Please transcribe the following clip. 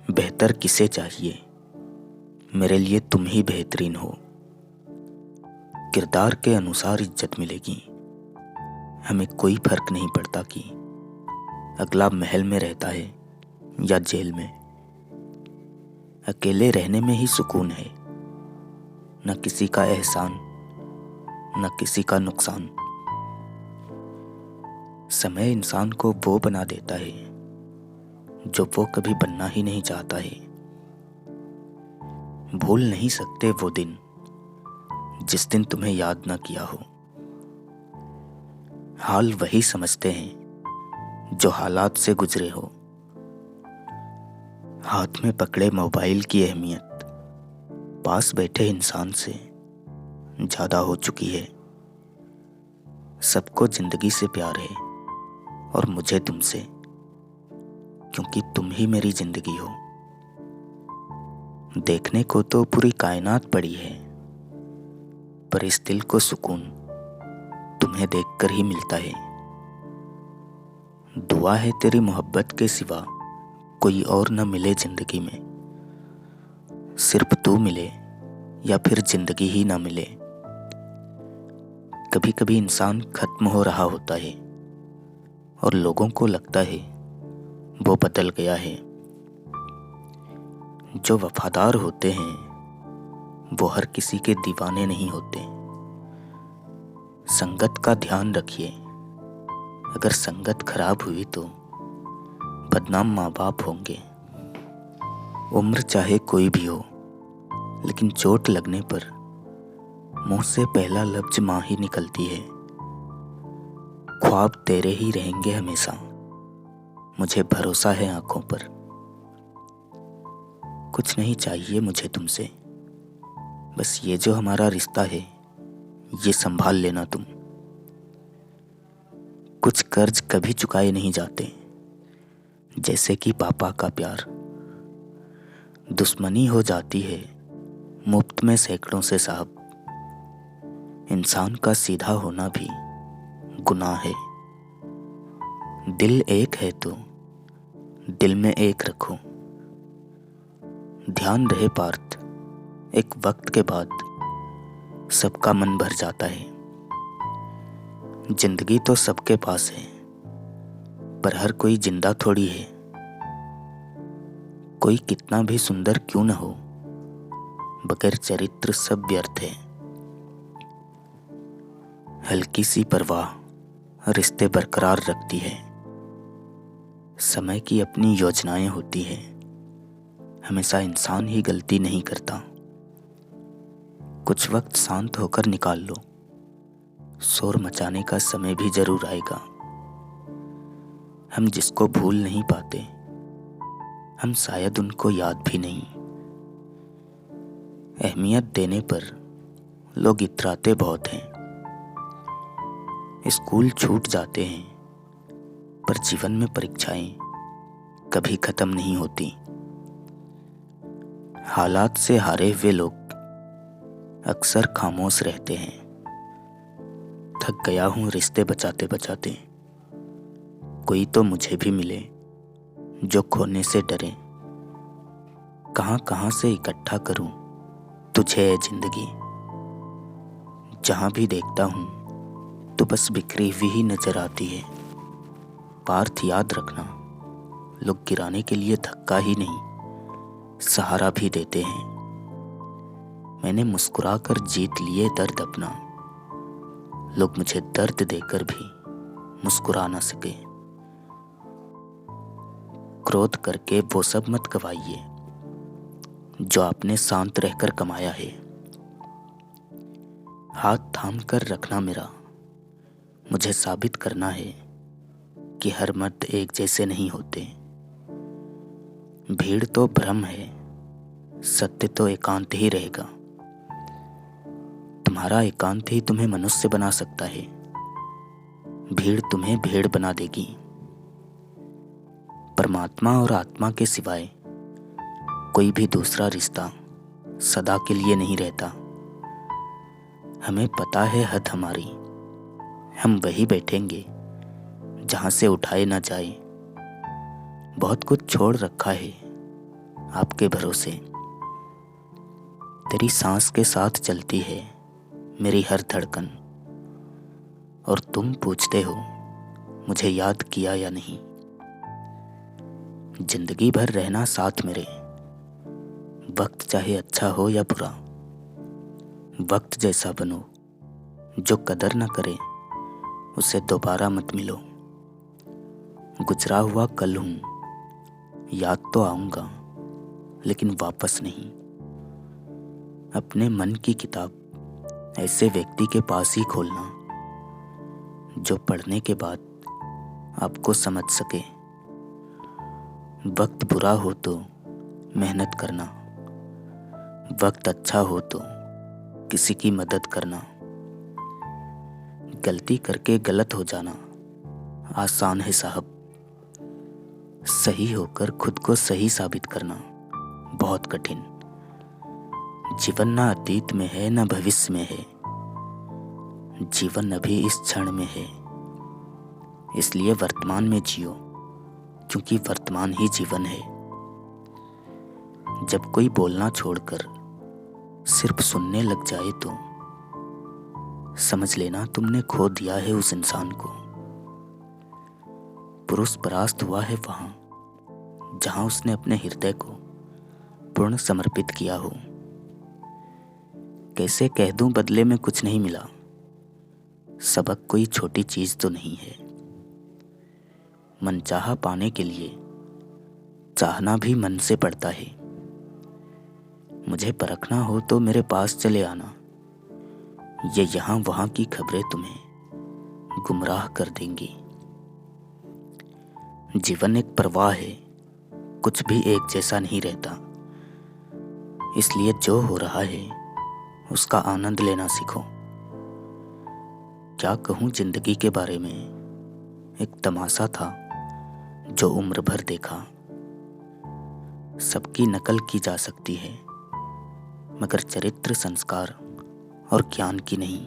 बेहतर किसे चाहिए, मेरे लिए तुम ही बेहतरीन हो। किरदार के अनुसार इज्जत मिलेगी, हमें कोई फर्क नहीं पड़ता कि अगला महल में रहता है या जेल में। अकेले रहने में ही सुकून है, न किसी का एहसान न किसी का नुकसान। समय इंसान को वो बना देता है जो वो कभी बनना ही नहीं चाहता है। भूल नहीं सकते वो दिन जिस दिन तुम्हें याद ना किया हो। हाल वही समझते हैं जो हालात से गुजरे हो। हाथ में पकड़े मोबाइल की अहमियत पास बैठे इंसान से ज्यादा हो चुकी है। सबको जिंदगी से प्यार है और मुझे तुमसे, क्योंकि तुम ही मेरी जिंदगी हो। देखने को तो पूरी कायनात पड़ी है, पर इस दिल को सुकून तुम्हें देखकर ही मिलता है। दुआ है तेरी मोहब्बत के सिवा कोई और न मिले जिंदगी में। सिर्फ तू मिले या फिर जिंदगी ही ना मिले। कभी कभी इंसान खत्म हो रहा होता है और लोगों को लगता है वो बदल गया है। जो वफादार होते हैं वो हर किसी के दीवाने नहीं होते। संगत का ध्यान रखिए, अगर संगत खराब हुई तो बदनाम माँ बाप होंगे। उम्र चाहे कोई भी हो, लेकिन चोट लगने पर मुंह से पहला लफ्ज माँ ही निकलती है। ख्वाब तेरे ही रहेंगे हमेशा, मुझे भरोसा है आंखों पर। कुछ नहीं चाहिए मुझे तुमसे, बस ये जो हमारा रिश्ता है ये संभाल लेना तुम। कुछ कर्ज कभी चुकाए नहीं जाते, जैसे कि पापा का प्यार। दुश्मनी हो जाती है मुफ्त में सैकड़ों से साहब। इंसान का सीधा होना भी गुनाह है। दिल एक है तो दिल में एक रखो। ध्यान रहे पार्थ, एक वक्त के बाद सबका मन भर जाता है। जिंदगी तो सबके पास है, पर हर कोई जिंदा थोड़ी है। कोई कितना भी सुंदर क्यों न हो, बगैर चरित्र सब व्यर्थ है। हल्की सी परवाह रिश्ते बरकरार रखती है। समय की अपनी योजनाएं होती है, हमेशा इंसान ही गलती नहीं करता। कुछ वक्त शांत होकर निकाल लो, शोर मचाने का समय भी जरूर आएगा। हम जिसको भूल नहीं पाते, हम शायद उनको याद भी नहीं। अहमियत देने पर लोग इतराते बहुत हैं। स्कूल छूट जाते हैं, पर जीवन में परीक्षाएं कभी खत्म नहीं होती। हालात से हारे हुए लोग अक्सर खामोश रहते हैं। थक गया हूं रिश्ते बचाते बचाते, कोई तो मुझे भी मिले जो खोने से डरे। कहां कहां से इकट्ठा करूं तुझे है जिंदगी। जहां भी देखता हूं तो बस बिखरी हुई ही नजर आती है। पार्थ याद रखना, लोग गिराने के लिए धक्का ही नहीं सहारा भी देते हैं। मैंने मुस्कुराकर जीत लिए दर्द अपना, लोग मुझे दर्द देकर भी मुस्कुरा ना सके। क्रोध करके वो सब मत गवाइए जो आपने शांत रहकर कमाया है। हाथ थाम कर रखना मेरा, मुझे साबित करना है कि हर मर्द एक जैसे नहीं होते। भीड़ तो भ्रम है, सत्य तो एकांत ही रहेगा। तुम्हारा एकांत ही तुम्हें मनुष्य बना सकता है, भीड़ तुम्हें भेड़ बना देगी। परमात्मा और आत्मा के सिवाय कोई भी दूसरा रिश्ता सदा के लिए नहीं रहता। हमें पता है हद हमारी, हम वही बैठेंगे जहां से उठाए ना जाए। बहुत कुछ छोड़ रखा है, आपके भरोसे। तेरी सांस के साथ चलती है मेरी हर धड़कन, और तुम पूछते हो मुझे याद किया या नहीं। जिंदगी भर रहना साथ मेरे, वक्त चाहे अच्छा हो या बुरा। वक्त जैसा बनो, जो कदर न करे उसे दोबारा मत मिलो। गुजरा हुआ कल हूँ, याद तो आऊँगा लेकिन वापस नहीं। अपने मन की किताब ऐसे व्यक्ति के पास ही खोलना जो पढ़ने के बाद आपको समझ सके। वक्त बुरा हो तो मेहनत करना, वक्त अच्छा हो तो किसी की मदद करना। गलती करके गलत हो जाना आसान है साहब, सही होकर खुद को सही साबित करना बहुत कठिन। जीवन ना अतीत में है ना भविष्य में है, जीवन अभी इस क्षण में है। इसलिए वर्तमान में जियो, क्योंकि वर्तमान ही जीवन है। जब कोई बोलना छोड़कर सिर्फ सुनने लग जाए तो समझ लेना तुमने खो दिया है उस इंसान को। पुरुष परास्त हुआ है वहां जहां उसने अपने हृदय को पूर्ण समर्पित किया हो। कैसे कह दूं बदले में कुछ नहीं मिला, सबक कोई छोटी चीज तो नहीं है। मनचाहा पाने के लिए चाहना भी मन से पड़ता है। मुझे परखना हो तो मेरे पास चले आना, ये यहाँ वहाँ की खबरें तुम्हें गुमराह कर देंगी। जीवन एक प्रवाह है, कुछ भी एक जैसा नहीं रहता। इसलिए जो हो रहा है उसका आनंद लेना सीखो। क्या कहूँ जिंदगी के बारे में, एक तमाशा था जो उम्र भर देखा। सबकी नकल की जा सकती है मगर चरित्र, संस्कार और ज्ञान की नहीं।